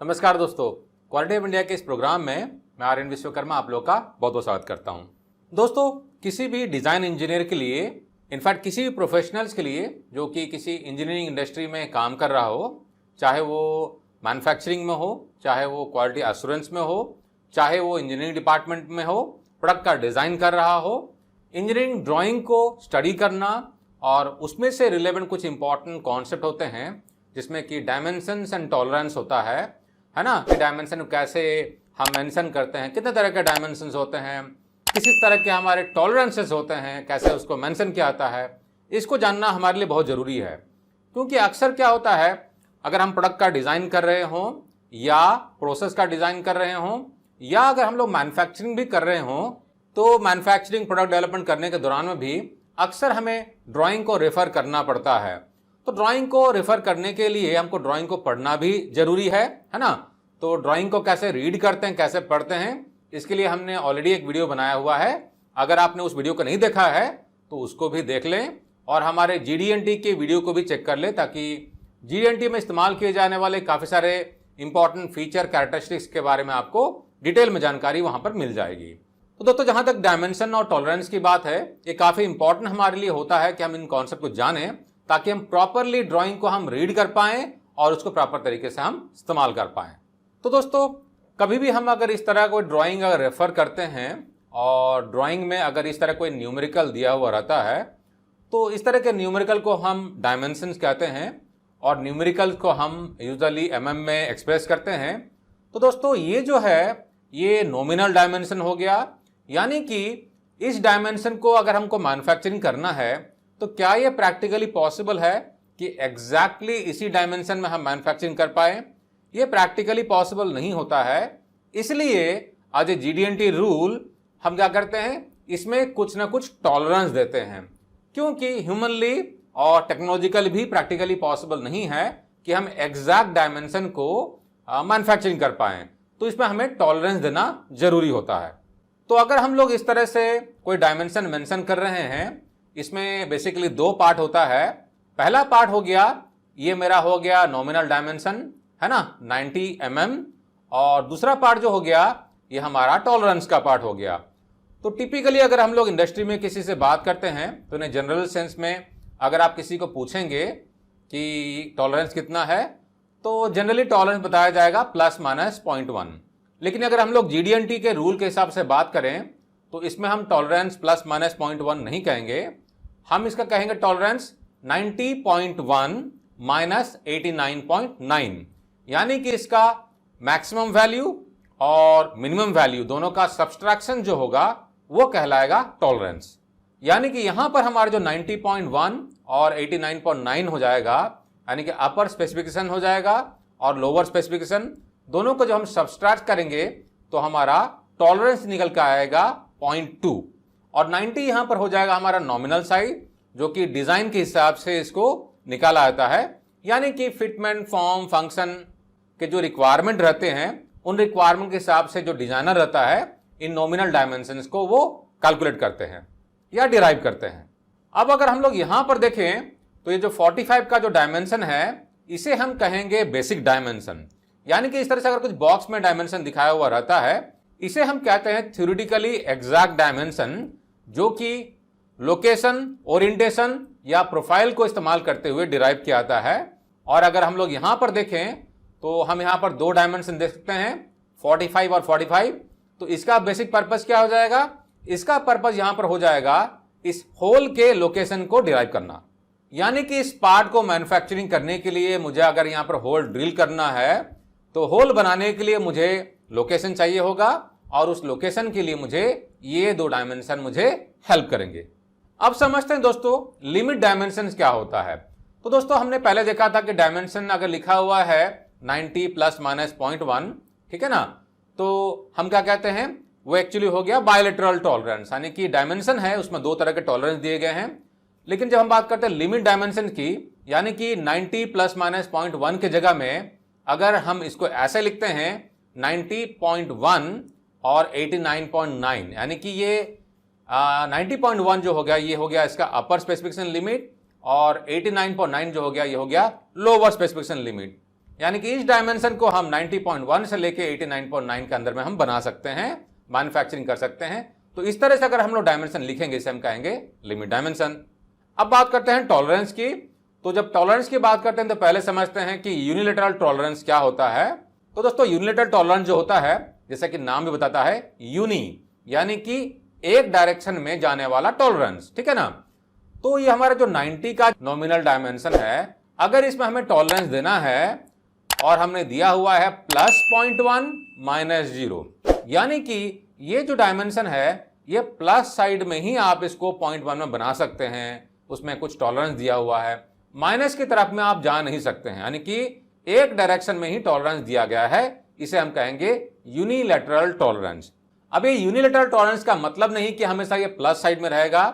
नमस्कार दोस्तों, quality of India के इस प्रोग्राम में मैं आर्यन विश्वकर्मा आप लोग का बहुत बहुत स्वागत करता हूं। दोस्तों, किसी भी डिज़ाइन इंजीनियर के लिए, इनफैक्ट किसी भी प्रोफेशनल्स के लिए जो कि किसी इंजीनियरिंग इंडस्ट्री में काम कर रहा हो, चाहे वो मैन्युफैक्चरिंग में हो, चाहे वो क्वालिटी एश्योरेंस में हो, चाहे वो इंजीनियरिंग डिपार्टमेंट में हो, प्रोडक्ट का डिज़ाइन कर रहा हो, इंजीनियरिंग ड्राइंग को स्टडी करना और उसमें से रिलेवेंट कुछ इंपॉर्टेंट कॉन्सेप्ट होते हैं जिसमें कि डायमेंशंस एंड टॉलरेंस होता है ना, कि डायमेंशन कैसे हम मेंशन करते हैं, कितने तरह के डायमेंशंस होते हैं, किसी तरह के हमारे टॉलरेंसेस होते हैं, कैसे उसको मेंशन किया जाता है, इसको जानना हमारे लिए बहुत ज़रूरी है। क्योंकि अक्सर क्या होता है, अगर हम प्रोडक्ट का डिज़ाइन कर रहे हों या प्रोसेस का डिज़ाइन कर रहे हों या अगर हम लोग मैन्युफैक्चरिंग भी कर रहे हों, तो मैन्युफैक्चरिंग प्रोडक्ट डेवलपमेंट करने के दौरान में भी अक्सर हमें ड्राइंग को रेफ़र करना पड़ता है। तो ड्राइंग को रेफर करने के लिए हमको ड्राइंग को पढ़ना भी जरूरी है ना। तो ड्राइंग को कैसे रीड करते हैं, कैसे पढ़ते हैं, इसके लिए हमने ऑलरेडी एक वीडियो बनाया हुआ है। अगर आपने उस वीडियो को नहीं देखा है तो उसको भी देख लें और हमारे GD&T के वीडियो को भी चेक कर लें, ताकि GD&T में इस्तेमाल किए जाने वाले काफ़ी सारे इंपॉर्टेंट फीचर कैरेक्टरिस्टिक्स के बारे में आपको डिटेल में जानकारी वहाँ पर मिल जाएगी। तो दोस्तों, जहाँ तक डायमेंशन और टॉलरेंस की बात है, ये काफ़ी इंपॉर्टेंट हमारे लिए होता है कि हम इन कॉन्सेप्ट को जानें, ताकि हम प्रॉपरली ड्राइंग को हम रीड कर पाएं और उसको प्रॉपर तरीके से हम इस्तेमाल कर पाएं। तो दोस्तों, कभी भी हम अगर इस तरह कोई ड्राइंग अगर रेफर करते हैं और ड्राइंग में अगर इस तरह कोई न्यूमेरिकल दिया हुआ रहता है, तो इस तरह के न्यूमेरिकल को हम डायमेंशंस कहते हैं और न्यूमेरिकल को हम यूजुअली mm में एक्सप्रेस करते हैं। तो दोस्तों, ये जो है ये नॉमिनल डायमेंशन हो गया, यानी कि इस डायमेंशन को अगर हमको मैन्युफैक्चरिंग करना है तो क्या ये प्रैक्टिकली पॉसिबल है कि एग्जैक्टली इसी डायमेंशन में हम मैन्युफैक्चरिंग कर पाए? ये प्रैक्टिकली पॉसिबल नहीं होता है। इसलिए एज ए GD&T रूल हम क्या करते हैं, इसमें कुछ ना कुछ टॉलरेंस देते हैं, क्योंकि ह्यूमनली और टेक्नोलॉजिकली भी प्रैक्टिकली पॉसिबल नहीं है कि हम एग्जैक्ट डायमेंशन को मैन्युफैक्चरिंग कर पाए। तो इसमें हमें टॉलरेंस देना जरूरी होता है। तो अगर हम लोग इस तरह से कोई डायमेंशन मेंशन कर रहे हैं, इसमें बेसिकली दो पार्ट होता है। पहला पार्ट हो गया, ये मेरा हो गया नॉमिनल डायमेंशन, है ना, 90 mm, और दूसरा पार्ट जो हो गया ये हमारा टॉलरेंस का पार्ट हो गया। तो टिपिकली अगर हम लोग इंडस्ट्री में किसी से बात करते हैं तो इन्हें जनरल सेंस में अगर आप किसी को पूछेंगे कि टॉलरेंस कितना है, तो जनरली टॉलरेंस बताया जाएगा ±0.1। लेकिन अगर हम लोग GD&T के रूल के हिसाब से बात करें तो इसमें हम टॉलरेंस ±0.1 नहीं कहेंगे, हम इसका कहेंगे टॉलरेंस 90.1 -89.9, यानी कि इसका मैक्सिमम वैल्यू और मिनिमम वैल्यू दोनों का सब्सट्रैक्शन जो होगा वो कहलाएगा टॉलरेंस। यानी कि यहां पर हमारा जो 90.1 और 89.9 हो जाएगा, यानी कि अपर स्पेसिफिकेशन हो जाएगा और लोअर स्पेसिफिकेशन, दोनों को जब हम सब्सट्रैक्ट करेंगे तो हमारा टॉलरेंस निकल कर आएगा 0.2, और 90 यहां पर हो जाएगा हमारा नॉमिनल साइड, जो कि डिजाइन के हिसाब से इसको निकाला जाता है। यानी कि फिटमेंट, फॉर्म, फंक्शन के जो रिक्वायरमेंट रहते हैं उन रिक्वायरमेंट के हिसाब से जो डिजाइनर रहता है इन नॉमिनल डायमेंशंस को वो कैलकुलेट करते हैं या डिराइव करते हैं। अब अगर हम लोग यहां पर देखें तो ये जो 45 का जो डायमेंशन है इसे हम कहेंगे बेसिक डायमेंशन। यानी कि इस तरह से अगर कुछ बॉक्स में डायमेंशन दिखाया हुआ रहता है, इसे हम कहते हैं थ्योरेटिकली एग्जैक्ट डायमेंशन, जो कि लोकेशन, ओरिएंटेशन या प्रोफाइल को इस्तेमाल करते हुए डिराइव किया जाता है। और अगर हम लोग यहां पर देखें तो हम यहां पर दो डायमेंशन देख सकते हैं, 45 और 45। तो इसका बेसिक पर्पस क्या हो जाएगा? इसका पर्पस यहां पर हो जाएगा इस होल के लोकेशन को डिराइव करना। यानी कि इस पार्ट को मैन्युफैक्चरिंग करने के लिए मुझे अगर यहां पर होल ड्रिल करना है तो होल बनाने के लिए मुझे लोकेशन चाहिए होगा, और उस लोकेशन के लिए मुझे ये दो डायमेंशन मुझे हेल्प करेंगे। अब समझते हैं दोस्तों लिमिट डायमेंशन क्या होता है। तो दोस्तों, हमने पहले देखा था कि डायमेंशन अगर लिखा हुआ है 90 ±0.1, ठीक है ना, तो हम क्या कहते हैं, वो एक्चुअली हो गया बायलैटरल टॉलरेंस, यानी कि डायमेंशन है उसमें दो तरह के टॉलरेंस दिए गए हैं। लेकिन जब हम बात करते हैं लिमिट डायमेंशन की, यानी कि 90 ±0.1 के जगह में अगर हम इसको ऐसे लिखते हैं 90.1 और 89.9, यानी कि ये 90.1 जो हो गया ये हो गया इसका अपर स्पेसिफिकेशन लिमिट, और 89.9 जो हो गया ये हो गया लोअर स्पेसिफिकेशन लिमिट। यानी कि इस डायमेंशन को हम 90.1 से लेके 89.9 के अंदर में हम बना सकते हैं, मैन्युफैक्चरिंग कर सकते हैं। तो इस तरह से अगर हम लोग डायमेंशन लिखेंगे इसे हम कहेंगे लिमिट डायमेंशन। अब बात करते हैं टॉलरेंस की। तो जब टॉलरेंस की बात करते हैं तो पहले समझते हैं कि यूनिलैटरल टॉलरेंस क्या होता है। तो दोस्तों यूनिलैटरल टॉलरेंस जो होता है, जैसा कि नाम भी बताता है, यूनी यानी कि एक डायरेक्शन में जाने वाला टॉलरेंस, ठीक है ना। तो ये हमारा जो 90 का नॉमिनल डायमेंशन है, अगर इसमें हमें टॉलरेंस देना है और हमने दिया हुआ है +0.1 -0, यानी कि ये जो डायमेंशन है ये प्लस साइड में ही आप इसको 0.1 में बना सकते हैं, उसमें कुछ टॉलरेंस दिया हुआ है। माइनस की तरफ में आप जा नहीं सकते हैं, यानी कि एक डायरेक्शन में ही टॉलरेंस दिया गया है, इसे हम कहेंगे यूनिलैटरल टॉलरेंस। अब ये यूनिलैटरल टॉलरेंस का मतलब नहीं कि हमेशा ये प्लस साइड में रहेगा,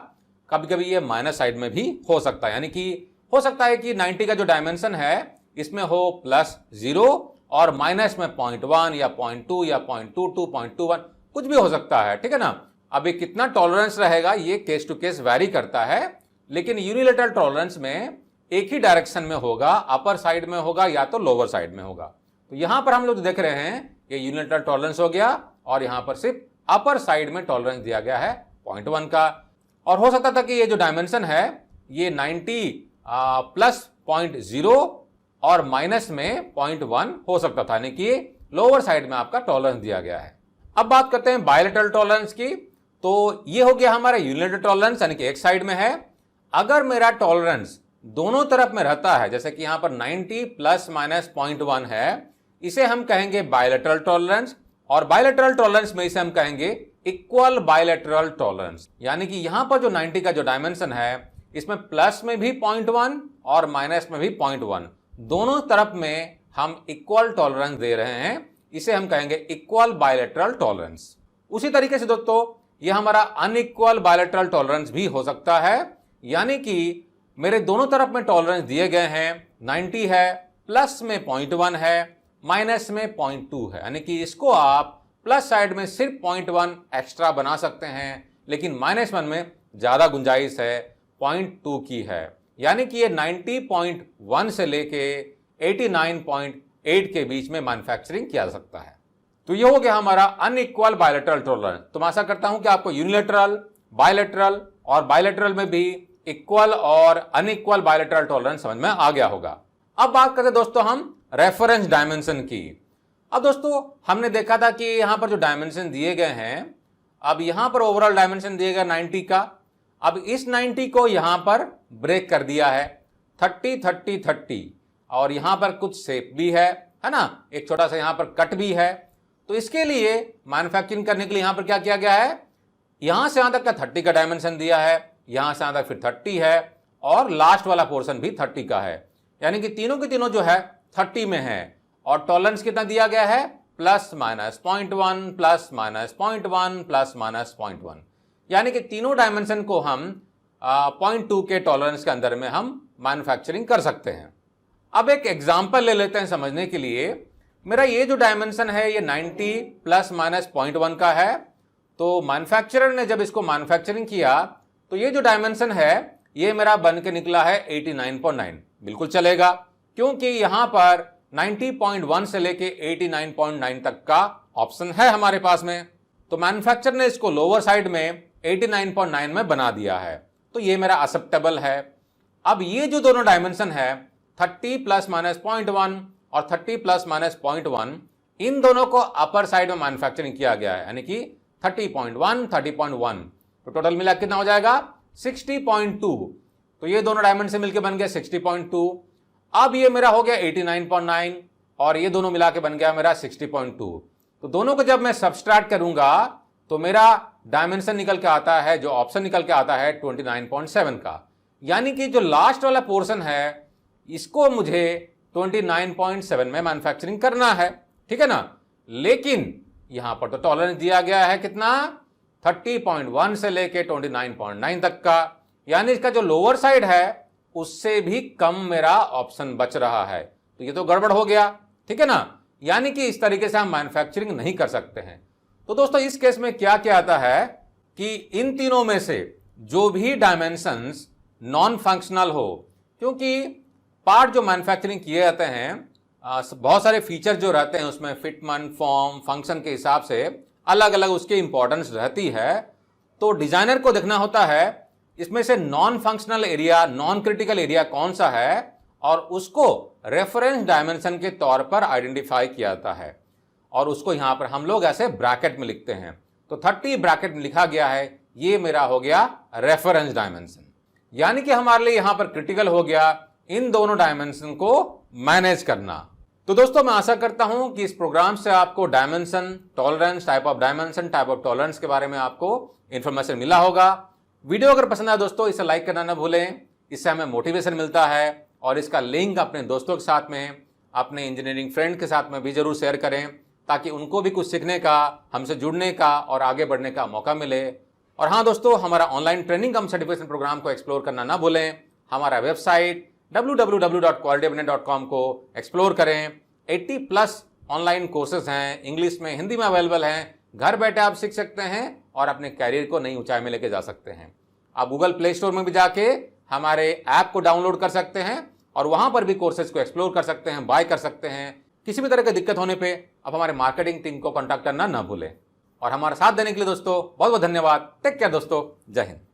कभी कभी ये माइनस साइड में भी हो सकता है। यानी कि हो सकता है कि 90 का जो डायमेंशन है इसमें हो +0 और माइनस में 0.1 या 0.2 या 0.22 0.21 कुछ भी हो सकता है, ठीक है ना। अब ये कितना टॉलरेंस रहेगा ये केस टू केस वैरी करता है, लेकिन यूनिलैटरल टॉलरेंस में एक ही डायरेक्शन में होगा, अपर साइड में होगा या तो लोअर साइड में होगा। तो यहां पर हम लोग देख रहे हैं ये यूनिलैटरल टॉलरेंस हो गया और यहां पर सिर्फ अपर साइड में टॉलरेंस दिया गया है 0.1 का। और हो सकता था कि ये जो डायमेंशन है ये 90 +0 और माइनस में 0.1 हो सकता था, यानी कि लोअर साइड में आपका टॉलरेंस दिया गया है। अब बात करते हैं बायलैटरल टॉलरेंस की। तो ये हो गया हमारा यूनिलैटरल टॉलरेंस, यानी कि एक साइड में है। अगर मेरा टॉलरेंस दोनों तरफ में रहता है, जैसे कि यहां पर 90 ± 0.1 है, इसे हम कहेंगे बायलैटरल टॉलरेंस। और बायलैटरल टॉलरेंस में इसे हम कहेंगे इक्वल बायलैटरल टॉलरेंस, यानी कि यहां पर जो 90 का जो डायमेंशन है इसमें प्लस में भी 0.1 और माइनस में भी 0.1, दोनों तरफ में हम इक्वल टॉलरेंस दे रहे हैं, इसे हम कहेंगे इक्वल बायलैटरल टॉलरेंस। उसी तरीके से दोस्तों ये हमारा अनइक्वल बायलैटरल टॉलरेंस भी हो सकता है, यानी कि मेरे दोनों तरफ में टॉलरेंस दिए गए हैं, 90 है, प्लस में 0.1 है, माइनस में 0.2 है, यानी कि इसको आप प्लस साइड में सिर्फ 0.1 एक्स्ट्रा बना सकते हैं, लेकिन -1 में ज्यादा गुंजाइश है 0.2 की है, यानी कि ये 90.1 से लेके 89.8 के बीच में मैन्युफैक्चरिंग किया जा सकता है। तो ये हो गया हमारा अनइक्वल बायलैटरल टॉलरेंस। तो मैं आशा करता हूं कि आपको यूनिलैटरल, बायलैटरल और बायलैटरल में भी इक्वल और अनइक्वल बायलैटरल टॉलरेंस समझ में आ गया होगा। अब बात करते हैं दोस्तों हम रेफरेंस डायमेंशन की। अब दोस्तों हमने देखा था कि यहां पर जो डायमेंशन दिए गए हैं, अब यहां पर ओवरऑल डायमेंशन दिए गए 90 का। अब इस 90 को यहां पर ब्रेक कर दिया है 30 30 30, और यहां पर कुछ शेप भी है ना, एक छोटा सा यहां पर कट भी है। तो इसके लिए मैन्युफैक्चरिंग करने के लिए यहां पर क्या किया गया है, यहां से यहां तक का 30 का डायमेंशन दिया है, यहां से यहां तक फिर 30 है और लास्ट वाला पोर्शन भी 30 का है, यानी कि तीनों के तीनों जो है 30 में है। और टॉलरेंस कितना दिया गया है, ±0.1 ±0.1 ±0.1, यानी कि तीनों डायमेंशन को हम 0.2 के टॉलरेंस के अंदर में हम मैन्युफैक्चरिंग कर सकते हैं। अब एक एग्जांपल ले लेते हैं समझने के लिए। मेरा ये जो डायमेंशन है ये 90 ± 0.1 का है। तो मैन्युफैक्चरर ने जब इसको मैन्युफैक्चरिंग किया तो ये जो डायमेंशन है ये मेरा बन के निकला है 89.9, बिल्कुल चलेगा, क्योंकि यहां पर 90.1 से लेके 89.9 तक का ऑप्शन है हमारे पास में। तो मैन्युफैक्चरर ने इसको लोअर साइड में 89.9 में बना दिया है, तो ये मेरा एक्सेप्टेबल है। अब ये जो दोनों डायमेंशन है 30 ± 0.1 और 30 ± 0.1, इन दोनों को अपर साइड में मैन्युफैक्चरिंग किया गया है, यानी कि 30.1 30.1, तो टोटल मिला कितना हो जाएगा 60.2। तो ये दोनों डायमेंशन मिलकर बन गया 60.2। अब ये मेरा हो गया 89.9 और ये दोनों मिला के बन गया मेरा 60.2। तो दोनों को जब मैं सब्सट्रैक्ट करूंगा तो मेरा डायमेंशन निकल के आता है, जो ऑप्शन निकल के आता है 29.7 का, यानी कि जो लास्ट वाला पोर्शन है इसको मुझे 29.7 में मैन्युफैक्चरिंग करना है, ठीक है ना। लेकिन यहां पर तो टॉलरेंस दिया गया है कितना, 30.1 से लेके 29.9 तक का, यानी इसका जो लोअर साइड है उससे भी कम मेरा ऑप्शन बच रहा है। तो ये तो गड़बड़ हो गया, ठीक है ना। यानी कि इस तरीके से हम मैन्युफैक्चरिंग नहीं कर सकते हैं। तो दोस्तों इस केस में क्या क्या आता है कि इन तीनों में से जो भी डायमेंशंस नॉन फंक्शनल हो, क्योंकि पार्ट जो मैन्युफैक्चरिंग किए जाते हैं बहुत सारे फीचर जो रहते हैं उसमें फिटमेंट, फॉर्म, फंक्शन के हिसाब से अलग अलग उसकी इंपॉर्टेंस रहती है। तो डिजाइनर को देखना होता है इसमें से non functional area, non critical area कौन सा है, और उसको रेफरेंस डायमेंशन के तौर पर आइडेंटिफाई किया जाता है, और उसको यहां पर हम लोग ऐसे ब्रैकेट में लिखते हैं। तो 30 ब्रैकेट में लिखा गया है, ये मेरा हो गया रेफरेंस डायमेंशन, यानी कि हमारे लिए यहां पर क्रिटिकल हो गया इन दोनों डायमेंशन को मैनेज करना। तो दोस्तों मैं आशा करता हूं कि इस प्रोग्राम से आपको dimension, tolerance, type of dimension, type of tolerance के बारे में आपको इंफॉर्मेशन मिला होगा। वीडियो अगर पसंद आया दोस्तों इसे लाइक करना ना भूलें, इससे हमें मोटिवेशन मिलता है, और इसका लिंक अपने दोस्तों के साथ में, अपने इंजीनियरिंग फ्रेंड के साथ में भी जरूर शेयर करें, ताकि उनको भी कुछ सीखने का, हमसे जुड़ने का और आगे बढ़ने का मौका मिले। और हाँ दोस्तों, हमारा ऑनलाइन ट्रेनिंग कम सर्टिफिकेशन प्रोग्राम को एक्सप्लोर करना ना भूलें। हमारा वेबसाइट www.qualityabhinay.com को एक्सप्लोर करें। 80+ ऑनलाइन कोर्सेज हैं, इंग्लिश में, हिंदी में अवेलेबल हैं। घर बैठे आप सीख सकते हैं और अपने कैरियर को नई ऊंचाई में लेके जा सकते हैं। आप गूगल प्ले स्टोर में भी जाके हमारे ऐप को डाउनलोड कर सकते हैं और वहां पर भी कोर्सेज को एक्सप्लोर कर सकते हैं, बाय कर सकते हैं। किसी भी तरह की दिक्कत होने पे आप हमारे मार्केटिंग टीम को कांटेक्ट करना ना भूलें। और हमारा साथ देने के लिए दोस्तों बहुत बहुत धन्यवाद। टेक केयर दोस्तों, जय हिंद।